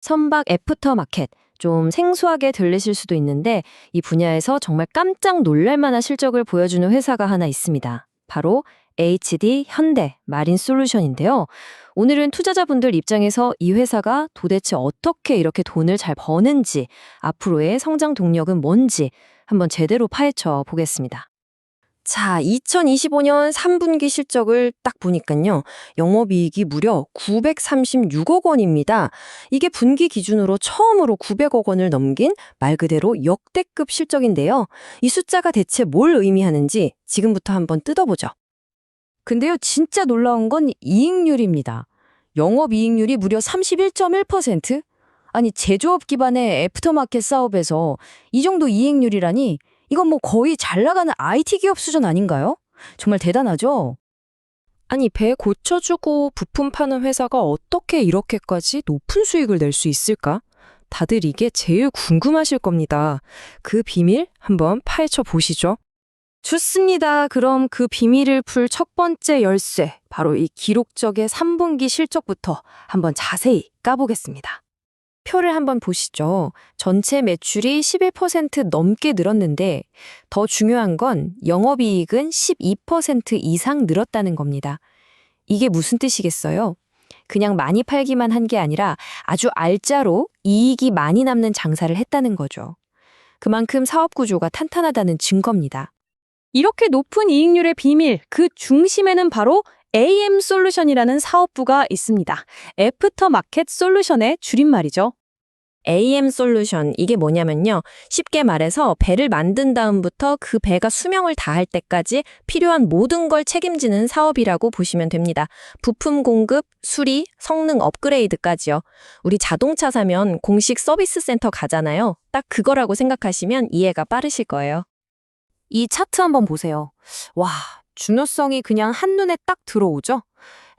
선박 애프터마켓. 좀 생소하게 들리실 수도 있는데 이 분야에서 정말 깜짝 놀랄 만한 실적을 보여주는 회사가 하나 있습니다. 바로 HD 현대 마린 솔루션인데요. 오늘은 투자자분들 입장에서 이 회사가 도대체 어떻게 이렇게 돈을 잘 버는지, 앞으로의 성장 동력은 뭔지 한번 제대로 파헤쳐 보겠습니다. 자, 2025년 3분기 실적을 딱 보니까요. 영업이익이 무려 936억 원입니다. 이게 분기 기준으로 처음으로 900억 원을 넘긴 말 그대로 역대급 실적인데요. 이 숫자가 대체 뭘 의미하는지 지금부터 한번 뜯어보죠. 근데요, 진짜 놀라운 건 이익률입니다. 영업이익률이 무려 31.1%? 아니, 제조업 기반의 애프터마켓 사업에서 이 정도 이익률이라니 이건 뭐 거의 잘 나가는 IT 기업 수준 아닌가요? 정말 대단하죠? 아니, 배 고쳐주고 부품 파는 회사가 어떻게 이렇게까지 높은 수익을 낼 수 있을까? 다들 이게 제일 궁금하실 겁니다. 그 비밀 한번 파헤쳐 보시죠. 좋습니다. 그럼 그 비밀을 풀 첫 번째 열쇠, 바로 이 기록적의 3분기 실적부터 한번 자세히 까보겠습니다. 표를 한번 보시죠. 전체 매출이 11% 넘게 늘었는데 더 중요한 건 영업이익은 12% 이상 늘었다는 겁니다. 이게 무슨 뜻이겠어요? 그냥 많이 팔기만 한 게 아니라 아주 알짜로 이익이 많이 남는 장사를 했다는 거죠. 그만큼 사업 구조가 탄탄하다는 증거입니다. 이렇게 높은 이익률의 비밀, 그 중심에는 바로 AM 솔루션이라는 사업부가 있습니다. 애프터마켓 솔루션의 줄임말이죠. AM 솔루션, 이게 뭐냐면요. 쉽게 말해서 배를 만든 다음부터 그 배가 수명을 다할 때까지 필요한 모든 걸 책임지는 사업이라고 보시면 됩니다. 부품 공급, 수리, 성능 업그레이드까지요. 우리 자동차 사면 공식 서비스 센터 가잖아요. 딱 그거라고 생각하시면 이해가 빠르실 거예요. 이 차트 한번 보세요. 와, 중요성이 그냥 한눈에 딱 들어오죠?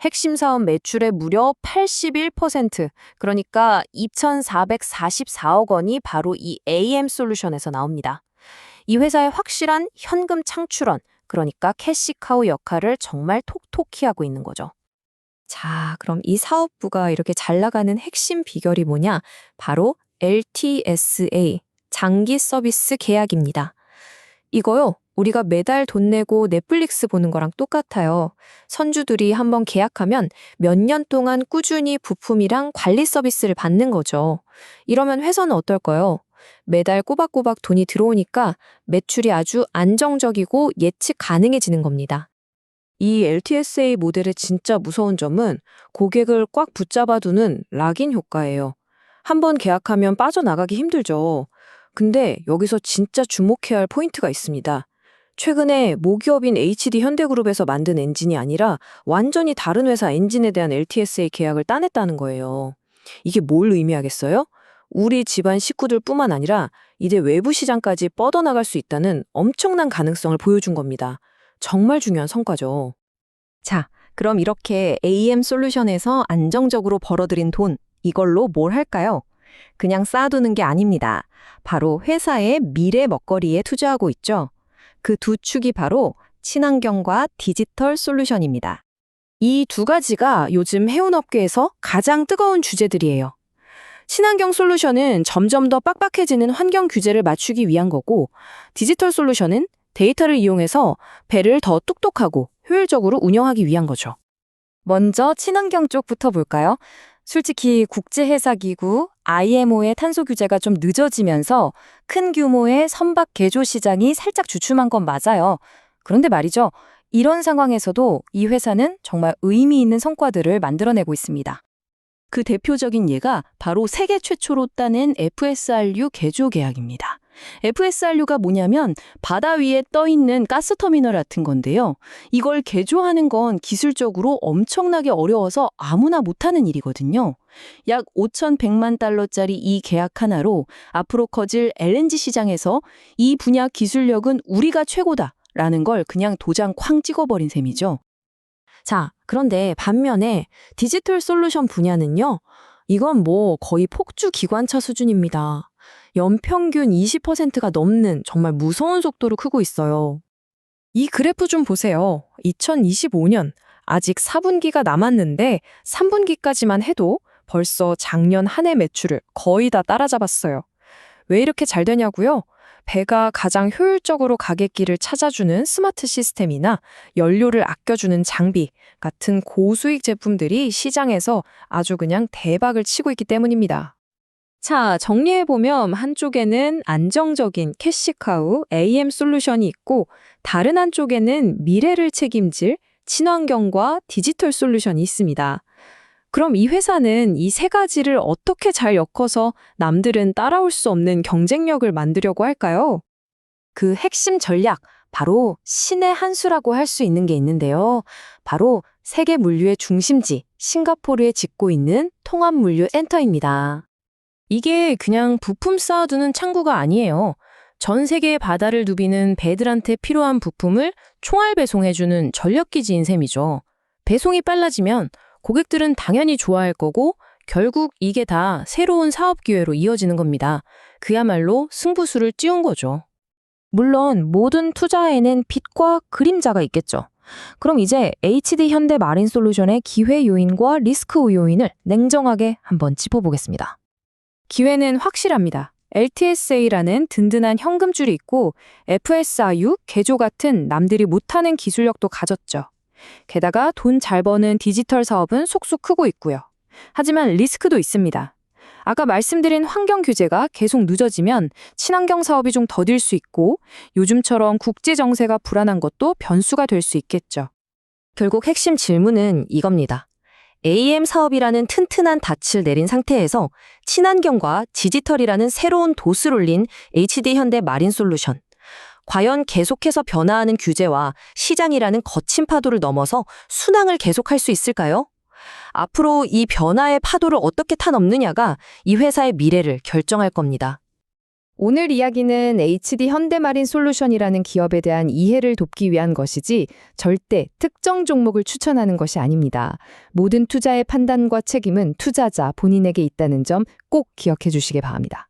핵심 사업 매출의 무려 81%, 그러니까 2,444억 원이 바로 이 AM 솔루션에서 나옵니다. 이 회사의 확실한 현금 창출원, 그러니까 캐시카우 역할을 정말 톡톡히 하고 있는 거죠. 자, 그럼 이 사업부가 이렇게 잘 나가는 핵심 비결이 뭐냐? 바로 LTSA, 장기 서비스 계약입니다. 이거요, 우리가 매달 돈 내고 넷플릭스 보는 거랑 똑같아요. 선주들이 한번 계약하면 몇 년 동안 꾸준히 부품이랑 관리 서비스를 받는 거죠. 이러면 회사는 어떨까요? 매달 꼬박꼬박 돈이 들어오니까 매출이 아주 안정적이고 예측 가능해지는 겁니다. 이 LTSA 모델의 진짜 무서운 점은 고객을 꽉 붙잡아두는 락인 효과예요. 한번 계약하면 빠져나가기 힘들죠. 근데 여기서 진짜 주목해야 할 포인트가 있습니다. 최근에 모기업인 HD 현대그룹에서 만든 엔진이 아니라 완전히 다른 회사 엔진에 대한 LTSA 계약을 따냈다는 거예요. 이게 뭘 의미하겠어요? 우리 집안 식구들뿐만 아니라 이제 외부 시장까지 뻗어나갈 수 있다는 엄청난 가능성을 보여준 겁니다. 정말 중요한 성과죠. 자, 그럼 이렇게 AM 솔루션에서 안정적으로 벌어들인 돈, 이걸로 뭘 할까요? 그냥 쌓아두는 게 아닙니다. 바로 회사의 미래 먹거리에 투자하고 있죠. 그 두 축이 바로 친환경과 디지털 솔루션입니다. 이 두 가지가 요즘 해운업계에서 가장 뜨거운 주제들이에요. 친환경 솔루션은 점점 더 빡빡해지는 환경 규제를 맞추기 위한 거고, 디지털 솔루션은 데이터를 이용해서 배를 더 똑똑하고 효율적으로 운영하기 위한 거죠. 먼저 친환경 쪽부터 볼까요? 솔직히 국제해사기구 IMO의 탄소 규제가 좀 늦어지면서 큰 규모의 선박 개조 시장이 살짝 주춤한 건 맞아요. 그런데 말이죠. 이런 상황에서도 이 회사는 정말 의미 있는 성과들을 만들어내고 있습니다. 그 대표적인 예가 바로 세계 최초로 따낸 FSRU 개조 계약입니다. FSRU가 뭐냐면 바다 위에 떠 있는 가스터미널 같은 건데요. 이걸 개조하는 건 기술적으로 엄청나게 어려워서 아무나 못하는 일이거든요. 약 5,100만 달러짜리 이 계약 하나로 앞으로 커질 LNG 시장에서 이 분야 기술력은 우리가 최고다라는 걸 그냥 도장 쾅 찍어버린 셈이죠. 자, 그런데 반면에 디지털 솔루션 분야는요. 이건 뭐 거의 폭주 기관차 수준입니다. 연평균 20%가 넘는 정말 무서운 속도로 크고 있어요. 이 그래프 좀 보세요. 2025년 아직 4분기가 남았는데 3분기까지만 해도 벌써 작년 한 해 매출을 거의 다 따라잡았어요. 왜 이렇게 잘 되냐고요? 배가 가장 효율적으로 가객길을 찾아주는 스마트 시스템이나 연료를 아껴주는 장비 같은 고수익 제품들이 시장에서 아주 그냥 대박을 치고 있기 때문입니다. 자, 정리해보면 한쪽에는 안정적인 캐시카우 AM 솔루션이 있고 다른 한쪽에는 미래를 책임질 친환경과 디지털 솔루션이 있습니다. 그럼 이 회사는 이 세 가지를 어떻게 잘 엮어서 남들은 따라올 수 없는 경쟁력을 만들려고 할까요? 그 핵심 전략, 바로 신의 한 수라고 할 수 있는 게 있는데요. 바로 세계 물류의 중심지, 싱가포르에 짓고 있는 통합물류 센터입니다. 이게 그냥 부품 쌓아두는 창구가 아니에요. 전 세계의 바다를 누비는 배들한테 필요한 부품을 총알 배송해주는 전력기지인 셈이죠. 배송이 빨라지면 고객들은 당연히 좋아할 거고 결국 이게 다 새로운 사업 기회로 이어지는 겁니다. 그야말로 승부수를 띄운 거죠. 물론 모든 투자에는 빛과 그림자가 있겠죠. 그럼 이제 HD 현대 마린 솔루션의 기회 요인과 리스크 요인을 냉정하게 한번 짚어보겠습니다. 기회는 확실합니다. LTSA라는 든든한 현금줄이 있고 FSRU, 개조 같은 남들이 못하는 기술력도 가졌죠. 게다가 돈 잘 버는 디지털 사업은 속속 크고 있고요. 하지만 리스크도 있습니다. 아까 말씀드린 환경 규제가 계속 늦어지면 친환경 사업이 좀 더딜 수 있고 요즘처럼 국제 정세가 불안한 것도 변수가 될 수 있겠죠. 결국 핵심 질문은 이겁니다. AM 사업이라는 튼튼한 닻을 내린 상태에서 친환경과 디지털이라는 새로운 돛을 올린 HD 현대 마린 솔루션. 과연 계속해서 변화하는 규제와 시장이라는 거친 파도를 넘어서 순항을 계속할 수 있을까요? 앞으로 이 변화의 파도를 어떻게 타넘느냐가 이 회사의 미래를 결정할 겁니다. 오늘 이야기는 HD 현대마린 솔루션이라는 기업에 대한 이해를 돕기 위한 것이지 절대 특정 종목을 추천하는 것이 아닙니다. 모든 투자의 판단과 책임은 투자자 본인에게 있다는 점 꼭 기억해 주시기 바랍니다.